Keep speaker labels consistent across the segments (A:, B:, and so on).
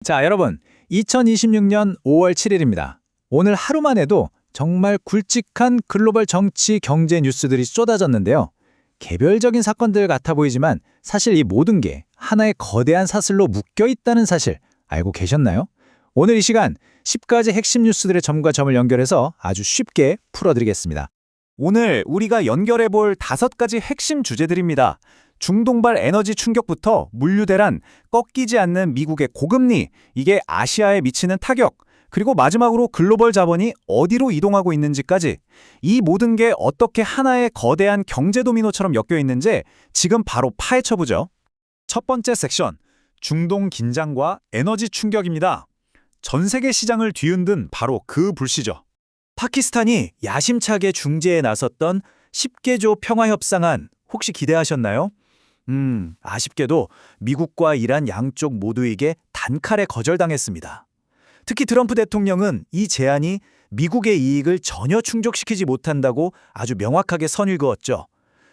A: 자, 여러분, 2026년 5월 7일입니다. 오늘 하루만 해도 정말 굵직한 글로벌 정치, 경제 뉴스들이 쏟아졌는데요. 개별적인 사건들 같아 보이지만 사실 이 모든 게 하나의 거대한 사슬로 묶여 있다는 사실 알고 계셨나요? 오늘 이 시간 10가지 핵심 뉴스들의 점과 점을 연결해서 아주 쉽게 풀어드리겠습니다.
B: 오늘 우리가 연결해볼 5가지 핵심 주제들입니다. 중동발 에너지 충격부터 물류 대란, 꺾이지 않는 미국의 고금리, 이게 아시아에 미치는 타격, 그리고 마지막으로 글로벌 자본이 어디로 이동하고 있는지까지 이 모든 게 어떻게 하나의 거대한 경제 도미노처럼 엮여 있는지 지금 바로 파헤쳐보죠. 첫 번째 섹션, 중동 긴장과 에너지 충격입니다. 전 세계 시장을 뒤흔든 바로 그 불씨죠. 파키스탄이 야심차게 중재에 나섰던 10개조 평화협상안 혹시 기대하셨나요? 아쉽게도 미국과 이란 양쪽 모두에게 단칼에 거절당했습니다. 특히 트럼프 대통령은 이 제안이 미국의 이익을 전혀 충족시키지 못한다고 아주 명확하게 선을 그었죠.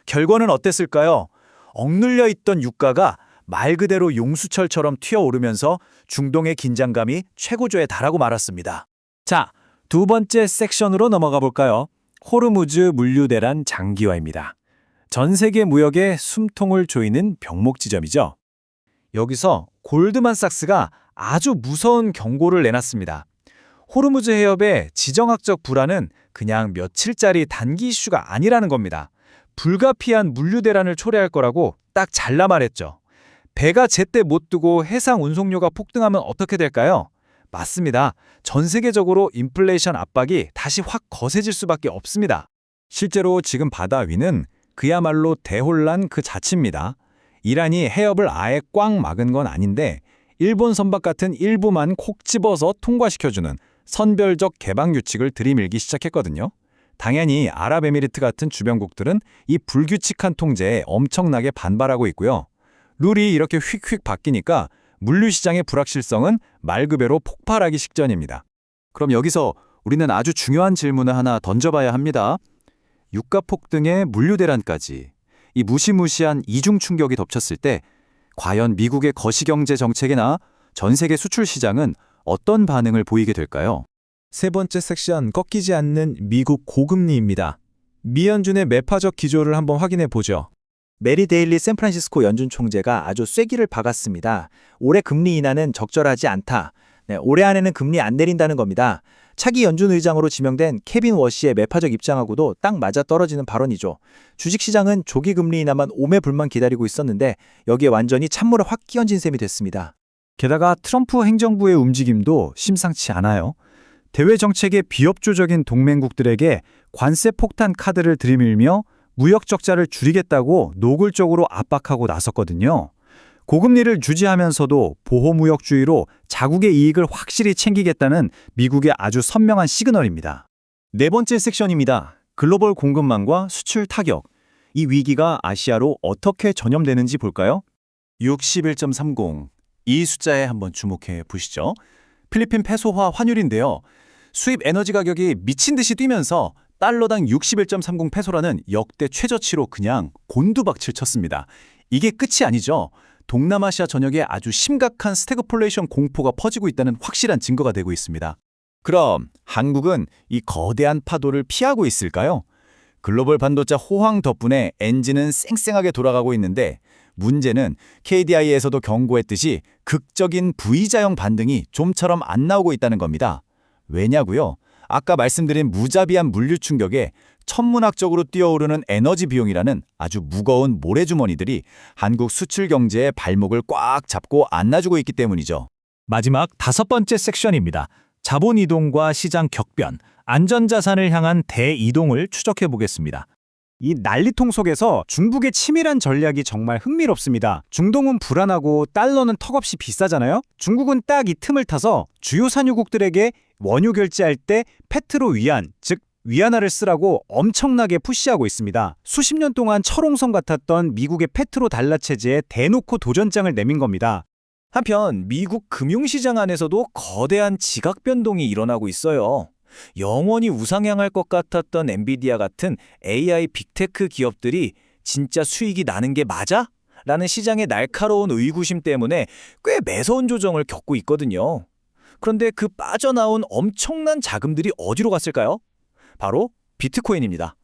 B: 결과는 어땠을까요? 억눌려 있던 유가가 말 그대로 용수철처럼 튀어오르면서 중동의 긴장감이 최고조에 달하고 말았습니다. 자, 두 번째 섹션으로 넘어가 볼까요? 호르무즈 물류 대란 장기화입니다. 전 세계 무역의 숨통을 조이는 병목 지점이죠. 여기서 골드만삭스가 아주 무서운 경고를 내놨습니다. 호르무즈 해협의 지정학적 불안은 그냥 며칠짜리 단기 이슈가 아니라는 겁니다. 불가피한 물류 대란을 초래할 거라고 딱 잘라 말했죠. 배가 제때 못 뜨고 해상 운송료가 폭등하면 어떻게 될까요? 맞습니다. 전 세계적으로 인플레이션 압박이 다시 확 거세질 수밖에 없습니다. 실제로 지금 바다 위는 그야말로 대혼란 그 자체입니다. 이란이 해협을 아예 꽉 막은 건 아닌데 일본 선박 같은 일부만 콕 집어서 통과시켜주는 선별적 개방 규칙을 들이밀기 시작했거든요. 당연히 아랍에미리트 같은 주변국들은 이 불규칙한 통제에 엄청나게 반발하고 있고요. 룰이 이렇게 휙휙 바뀌니까 물류시장의 불확실성은 말 그대로 폭발하기 직전입니다. 그럼 여기서 우리는 아주 중요한 질문을 하나 던져봐야 합니다. 유가 폭등에 물류 대란까지 이 무시무시한 이중 충격이 덮쳤을 때 과연 미국의 거시경제 정책이나 전 세계 수출 시장은 어떤 반응을 보이게 될까요? 세 번째 섹션, 꺾이지 않는 미국 고금리입니다. 미 연준의 매파적 기조를 한번 확인해 보죠.
C: 메리 데일리 샌프란시스코 연준 총재가 아주 쐐기를 박았습니다. 올해 금리 인하는 적절하지 않다. 올해 안에는 금리 안 내린다는 겁니다. 차기 연준 의장으로 지명된 케빈 워시의 매파적 입장하고도 딱 맞아 떨어지는 발언이죠. 주식시장은 조기 금리 인하만 오매불만 기다리고 있었는데 여기에 완전히 찬물을 확 끼얹은 셈이 됐습니다.
B: 게다가 트럼프 행정부의 움직임도 심상치 않아요. 대외 정책의 비협조적인 동맹국들에게 관세 폭탄 카드를 들이밀며 무역 적자를 줄이겠다고 노골적으로 압박하고 나섰거든요. 고금리를 유지하면서도 보호무역주의로 자국의 이익을 확실히 챙기겠다는 미국의 아주 선명한 시그널입니다. 네 번째 섹션입니다. 글로벌 공급망과 수출 타격. 이 위기가 아시아로 어떻게 전염되는지 볼까요? 61.30. 이 숫자에 한번 주목해 보시죠. 필리핀 페소화 환율인데요. 수입 에너지 가격이 미친 듯이 뛰면서 달러당 61.30 페소라는 역대 최저치로 그냥 곤두박질 쳤습니다. 이게 끝이 아니죠. 동남아시아 전역에 아주 심각한 스태그플레이션 공포가 퍼지고 있다는 확실한 증거가 되고 있습니다. 그럼 한국은 이 거대한 파도를 피하고 있을까요? 글로벌 반도체 호황 덕분에 엔진은 쌩쌩하게 돌아가고 있는데 문제는 KDI에서도 경고했듯이 극적인 V자형 반등이 좀처럼 안 나오고 있다는 겁니다. 왜냐고요? 아까 말씀드린 무자비한 물류 충격에 천문학적으로 뛰어오르는 에너지 비용이라는 아주 무거운 모래주머니들이 한국 수출 경제의 발목을 꽉 잡고 안아주고 있기 때문이죠. 마지막 5번째 섹션입니다. 자본 이동과 시장 격변, 안전자산을 향한 대이동을 추적해 보겠습니다. 이 난리통 속에서 중국의 치밀한 전략이 정말 흥미롭습니다. 중동은 불안하고 달러는 턱없이 비싸잖아요? 중국은 딱 이 틈을 타서 주요 산유국들에게 원유 결제할 때 페트로 위안, 즉 위안화를 쓰라고 엄청나게 푸시하고 있습니다. 수십 년 동안 철옹성 같았던 미국의 페트로 달러 체제에 대놓고 도전장을 내민 겁니다. 한편 미국 금융시장 안에서도 거대한 지각 변동이 일어나고 있어요. 영원히 우상향할 것 같았던 엔비디아 같은 AI 빅테크 기업들이 진짜 수익이 나는 게 맞아? 라는 시장의 날카로운 의구심 때문에 꽤 매서운 조정을 겪고 있거든요. 그런데 그 빠져나온 엄청난 자금들이 어디로 갔을까요? 바로 비트코인입니다.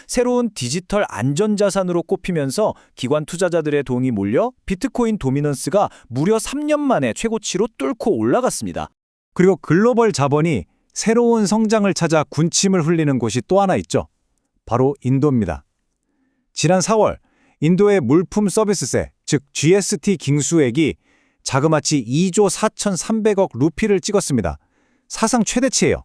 B: 새로운 디지털 안전자산으로 꼽히면서 기관 투자자들의 돈이 몰려 비트코인 도미넌스가 무려 3년 만에 최고치로 뚫고 올라갔습니다.
A: 그리고 글로벌 자본이 새로운 성장을 찾아 군침을 흘리는 곳이 또 하나 있죠. 바로 인도입니다. 지난 4월 인도의 물품 서비스세, 즉 GST 징수액이 자그마치 2조 4,300억 루피를 찍었습니다. 사상 최대치예요.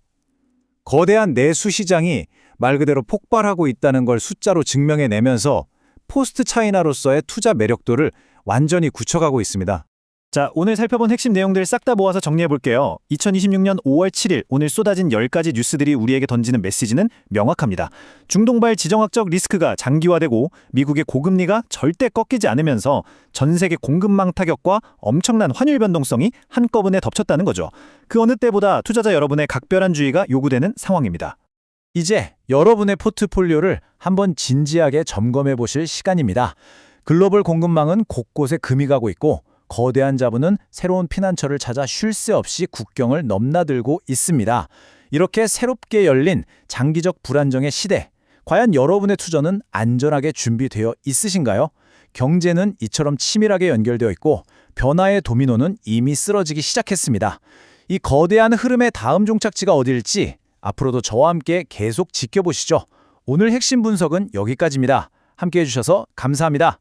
A: 거대한 내수 시장이 말 그대로 폭발하고 있다는 걸 숫자로 증명해내면서 포스트 차이나로서의 투자 매력도를 완전히 굳혀가고 있습니다.
D: 자, 오늘 살펴본 핵심 내용들 싹 다 모아서 정리해볼게요. 2026년 5월 7일 오늘 쏟아진 10가지 뉴스들이 우리에게 던지는 메시지는 명확합니다. 중동발 지정학적 리스크가 장기화되고 미국의 고금리가 절대 꺾이지 않으면서 전 세계 공급망 타격과 엄청난 환율 변동성이 한꺼번에 덮쳤다는 거죠. 그 어느 때보다 투자자 여러분의 각별한 주의가 요구되는 상황입니다.
A: 이제 여러분의 포트폴리오를 한번 진지하게 점검해 보실 시간입니다. 글로벌 공급망은 곳곳에 금이 가고 있고 거대한 자본은 새로운 피난처를 찾아 쉴 새 없이 국경을 넘나들고 있습니다. 이렇게 새롭게 열린 장기적 불안정의 시대, 과연 여러분의 투자는 안전하게 준비되어 있으신가요? 경제는 이처럼 치밀하게 연결되어 있고 변화의 도미노는 이미 쓰러지기 시작했습니다. 이 거대한 흐름의 다음 종착지가 어디일지 앞으로도 저와 함께 계속 지켜보시죠. 오늘 핵심 분석은 여기까지입니다. 함께해 주셔서 감사합니다.